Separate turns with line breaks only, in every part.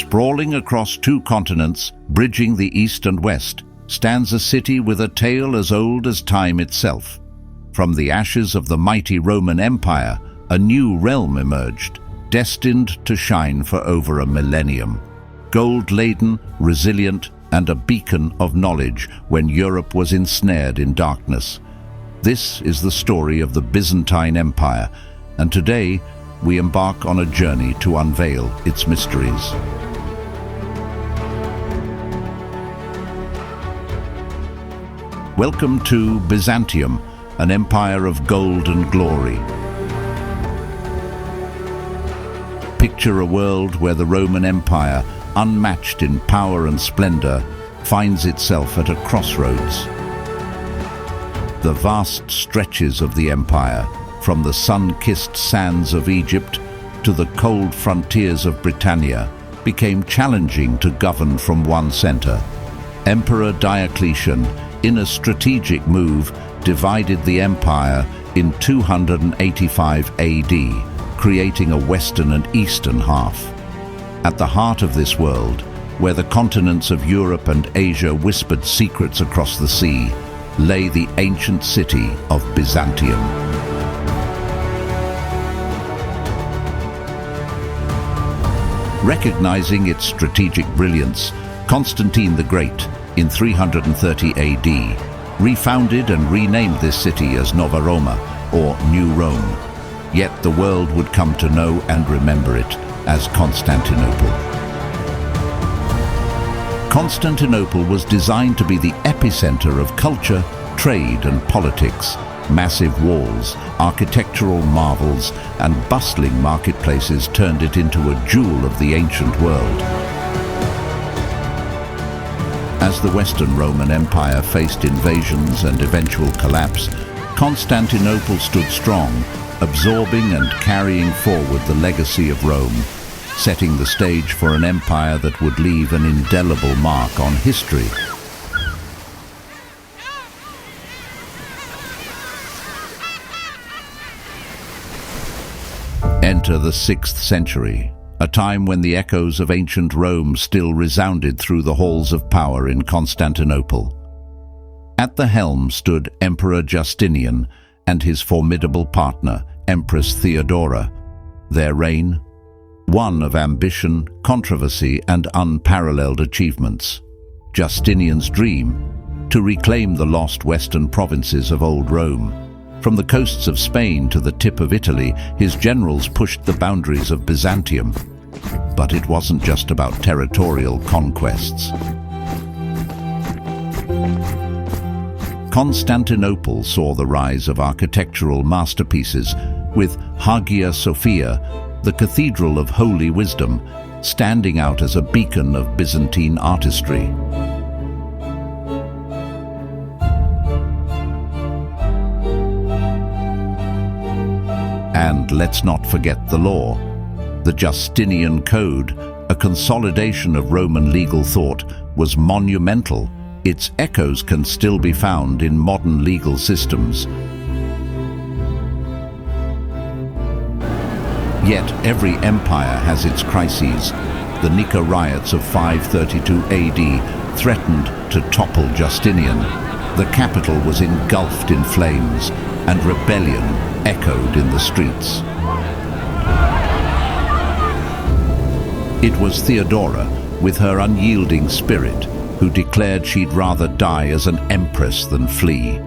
Sprawling across two continents, bridging the east and west, stands a city with a tale as old as time itself. From the ashes of the mighty Roman Empire, a new realm emerged, destined to shine for over a millennium. Gold-laden, resilient, and a beacon of knowledge when Europe was ensnared in darkness. This is the story of the Byzantine Empire, and today we embark on a journey to unveil its mysteries. Welcome to Byzantium, an empire of gold and glory. Picture a world where the Roman Empire, unmatched in power and splendor, finds itself at a crossroads. The vast stretches of the empire, from the sun-kissed sands of Egypt to the cold frontiers of Britannia, became challenging to govern from one center. Emperor Diocletian, in a strategic move, divided the empire in 285 AD, creating a western and eastern half. At the heart of this world, where the continents of Europe and Asia whispered secrets across the sea, lay the ancient city of Byzantium. Recognizing its strategic brilliance, Constantine the Great, in 330 AD, refounded and renamed this city as Nova Roma, or New Rome. Yet the world would come to know and remember it as Constantinople. Constantinople was designed to be the epicenter of culture, trade and politics. Massive walls, architectural marvels, and bustling marketplaces turned it into a jewel of the ancient world. As the Western Roman Empire faced invasions and eventual collapse, Constantinople stood strong, absorbing and carrying forward the legacy of Rome, setting the stage for an empire that would leave an indelible mark on history. Enter the 6th century, a time when the echoes of ancient Rome still resounded through the halls of power in Constantinople. At the helm stood Emperor Justinian and his formidable partner, Empress Theodora. Their reign, one of ambition, controversy, and unparalleled achievements. Justinian's dream, to reclaim the lost western provinces of Old Rome. From the coasts of Spain to the tip of Italy, his generals pushed the boundaries of Byzantium. But it wasn't just about territorial conquests. Constantinople saw the rise of architectural masterpieces, with Hagia Sophia, the Cathedral of Holy Wisdom, standing out as a beacon of Byzantine artistry. And let's not forget the law. The Justinian Code, a consolidation of Roman legal thought, was monumental. Its echoes can still be found in modern legal systems. Yet every empire has its crises. The Nika riots of 532 AD threatened to topple Justinian. The capital was engulfed in flames, and rebellion echoed in the streets. It was Theodora, with her unyielding spirit, who declared she'd rather die as an empress than flee.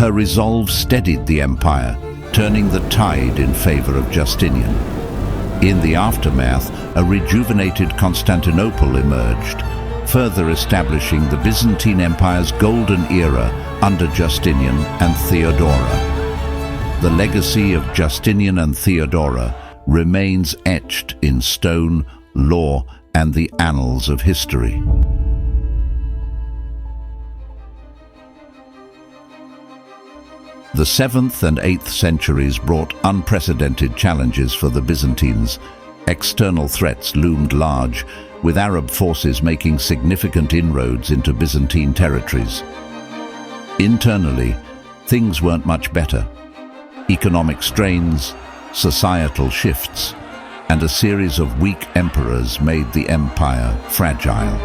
Her resolve steadied the empire, turning the tide in favor of Justinian. In the aftermath, a rejuvenated Constantinople emerged, further establishing the Byzantine Empire's golden era under Justinian and Theodora. The legacy of Justinian and Theodora remains etched in stone, law, and the annals of history. The 7th and 8th centuries brought unprecedented challenges for the Byzantines. External threats loomed large, with Arab forces making significant inroads into Byzantine territories. Internally, things weren't much better. Economic strains, societal shifts, and a series of weak emperors made the empire fragile.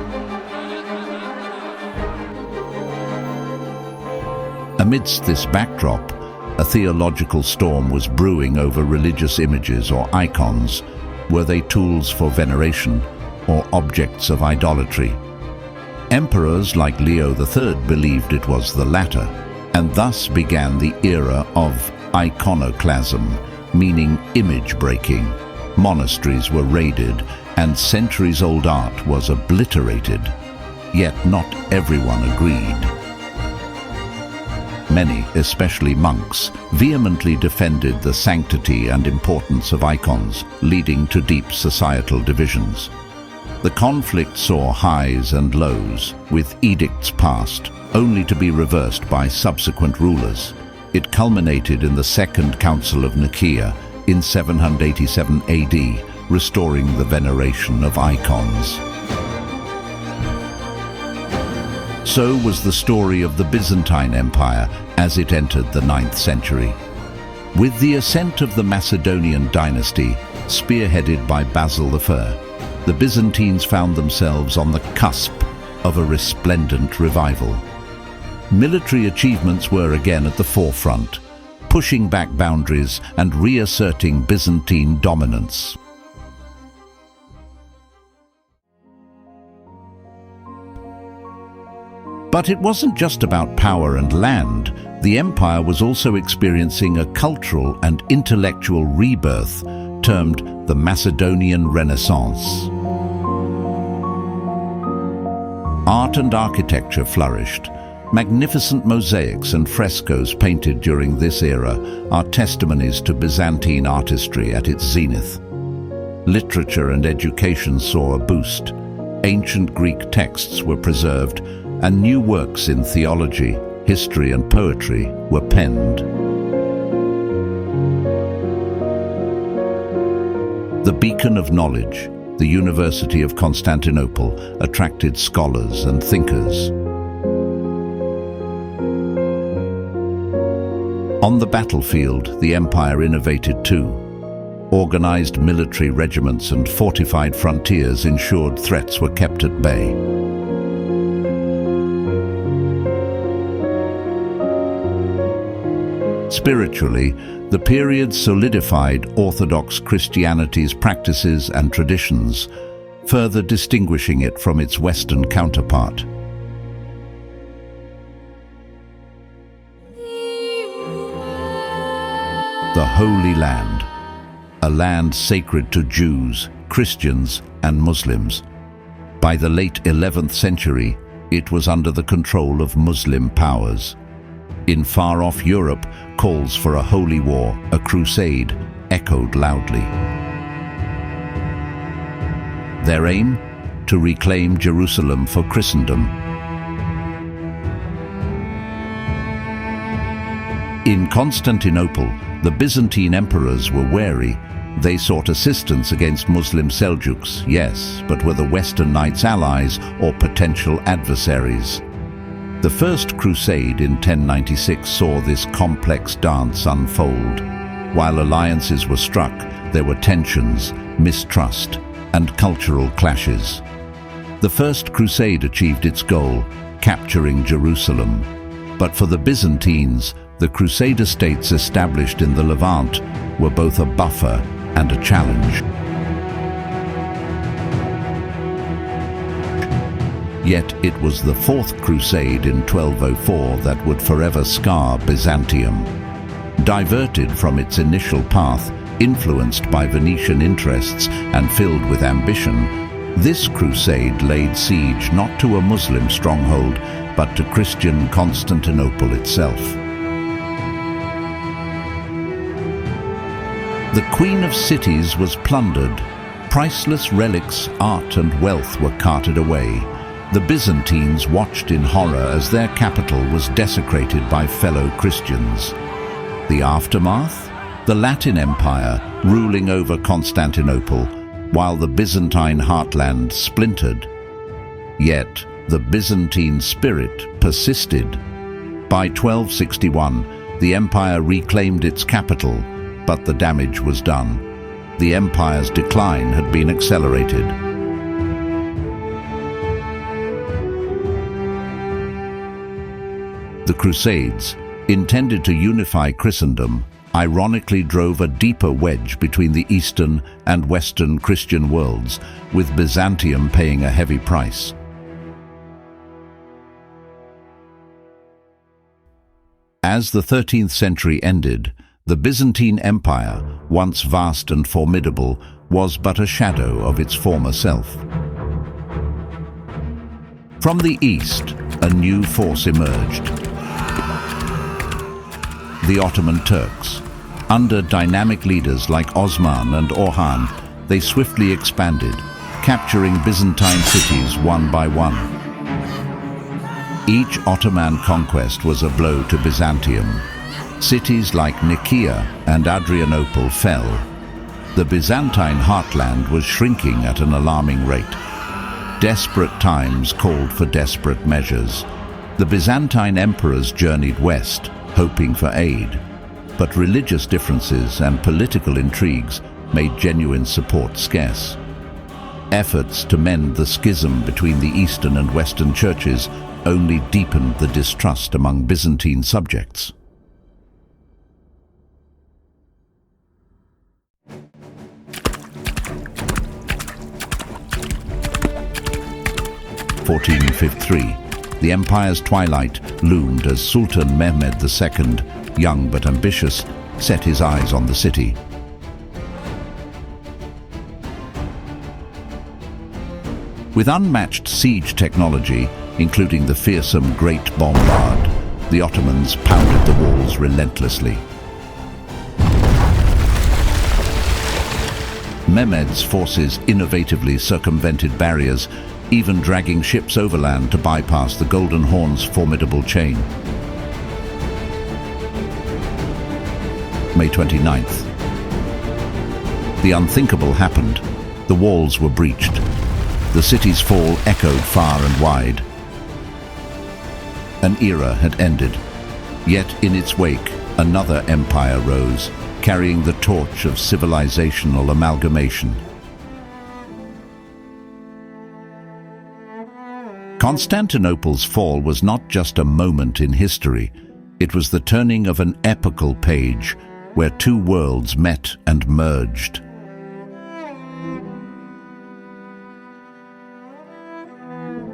Amidst this backdrop, a theological storm was brewing over religious images or icons. Were they tools for veneration or objects of idolatry? Emperors like Leo III believed it was the latter, and thus began the era of iconoclasm, meaning image breaking. Monasteries were raided, and centuries-old art was obliterated. Yet not everyone agreed. Many, especially monks, vehemently defended the sanctity and importance of icons, leading to deep societal divisions. The conflict saw highs and lows, with edicts passed, only to be reversed by subsequent rulers. It culminated in the Second Council of Nicaea in 787 AD, restoring the veneration of icons. So was the story of the Byzantine Empire as it entered the 9th century. With the ascent of the Macedonian dynasty, spearheaded by Basil I, the Byzantines found themselves on the cusp of a resplendent revival. Military achievements were again at the forefront, pushing back boundaries and reasserting Byzantine dominance. But it wasn't just about power and land. The empire was also experiencing a cultural and intellectual rebirth termed the Macedonian Renaissance. Art and architecture flourished. Magnificent mosaics and frescoes painted during this era are testimonies to Byzantine artistry at its zenith. Literature and education saw a boost. Ancient Greek texts were preserved, and new works in theology, history, and poetry were penned. The beacon of knowledge, the University of Constantinople, attracted scholars and thinkers. On the battlefield, the empire innovated too. Organized military regiments and fortified frontiers ensured threats were kept at bay. Spiritually, the period solidified Orthodox Christianity's practices and traditions, further distinguishing it from its Western counterpart. The Holy Land, a land sacred to Jews, Christians, and Muslims. By the late 11th century, it was under the control of Muslim powers. In far-off Europe, calls for a holy war, a crusade, echoed loudly. Their aim? To reclaim Jerusalem for Christendom. In Constantinople, the Byzantine emperors were wary. They sought assistance against Muslim Seljuks, yes, but were the Western Knights allies or potential adversaries? The First Crusade in 1096 saw this complex dance unfold. While alliances were struck, there were tensions, mistrust, and cultural clashes. The First Crusade achieved its goal, capturing Jerusalem. But for the Byzantines, the Crusader states established in the Levant were both a buffer and a challenge. Yet it was the Fourth Crusade in 1204 that would forever scar Byzantium. Diverted from its initial path, influenced by Venetian interests and filled with ambition, this crusade laid siege not to a Muslim stronghold, but to Christian Constantinople itself. The Queen of Cities was plundered. Priceless relics, art, and wealth were carted away. The Byzantines watched in horror as their capital was desecrated by fellow Christians. The aftermath? The Latin Empire ruling over Constantinople, while the Byzantine heartland splintered. Yet, the Byzantine spirit persisted. By 1261, the empire reclaimed its capital, but the damage was done. the empire's decline had been accelerated. The Crusades, intended to unify Christendom, ironically drove a deeper wedge between the Eastern and Western Christian worlds, with Byzantium paying a heavy price. As the 13th century ended, the Byzantine Empire, once vast and formidable, was but a shadow of its former self. From the east, a new force emerged: the Ottoman Turks. Under dynamic leaders like Osman and Orhan, they swiftly expanded, capturing Byzantine cities one by one. Each Ottoman conquest was a blow to Byzantium. Cities like Nicaea and Adrianople fell. The Byzantine heartland was shrinking at an alarming rate. Desperate times called for desperate measures. The Byzantine emperors journeyed west, hoping for aid. But religious differences and political intrigues made genuine support scarce. Efforts to mend the schism between the Eastern and Western churches only deepened the distrust among Byzantine subjects. In 1453, the empire's twilight loomed as Sultan Mehmed II, young but ambitious, set his eyes on the city. With unmatched siege technology, including the fearsome Great Bombard, the Ottomans pounded the walls relentlessly. Mehmed's forces innovatively circumvented barriers, even dragging ships overland to bypass the Golden Horn's formidable chain. May 29th. The unthinkable happened. The walls were breached. The city's fall echoed far and wide. An era had ended. Yet in its wake, another empire rose, carrying the torch of civilizational amalgamation. Constantinople's fall was not just a moment in history. It was the turning of an epical page where two worlds met and merged.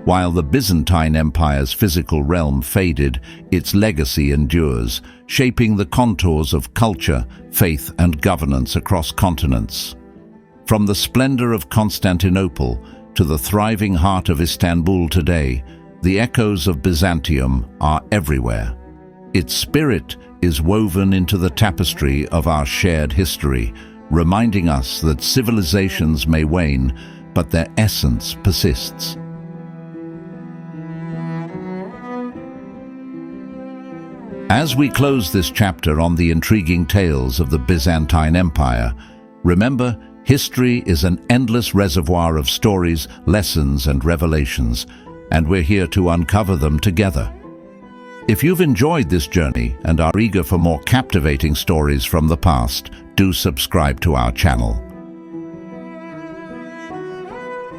While the Byzantine Empire's physical realm faded, its legacy endures, shaping the contours of culture, faith, and governance across continents. From the splendor of Constantinople to the thriving heart of Istanbul today, the echoes of Byzantium are everywhere. Its spirit is woven into the tapestry of our shared history, reminding us that civilizations may wane, but their essence persists. As we close this chapter on the intriguing tales of the Byzantine Empire, remember, history is an endless reservoir of stories, lessons, and revelations, and we're here to uncover them together. If you've enjoyed this journey and are eager for more captivating stories from the past, do subscribe to our channel.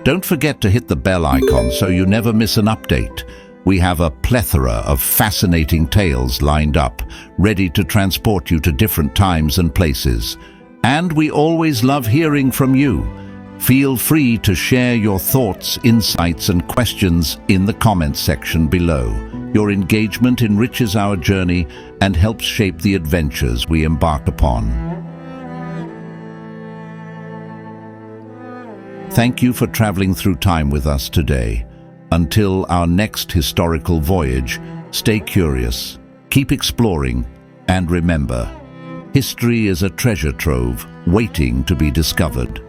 Don't forget to hit the bell icon so you never miss an update. We have a plethora of fascinating tales lined up, ready to transport you to different times and places. And we always love hearing from you. Feel free to share your thoughts, insights, and questions in the comments section below. Your engagement enriches our journey and helps shape the adventures we embark upon. Thank you for traveling through time with us today. Until our next historical voyage, stay curious, keep exploring, and remember, history is a treasure trove waiting to be discovered.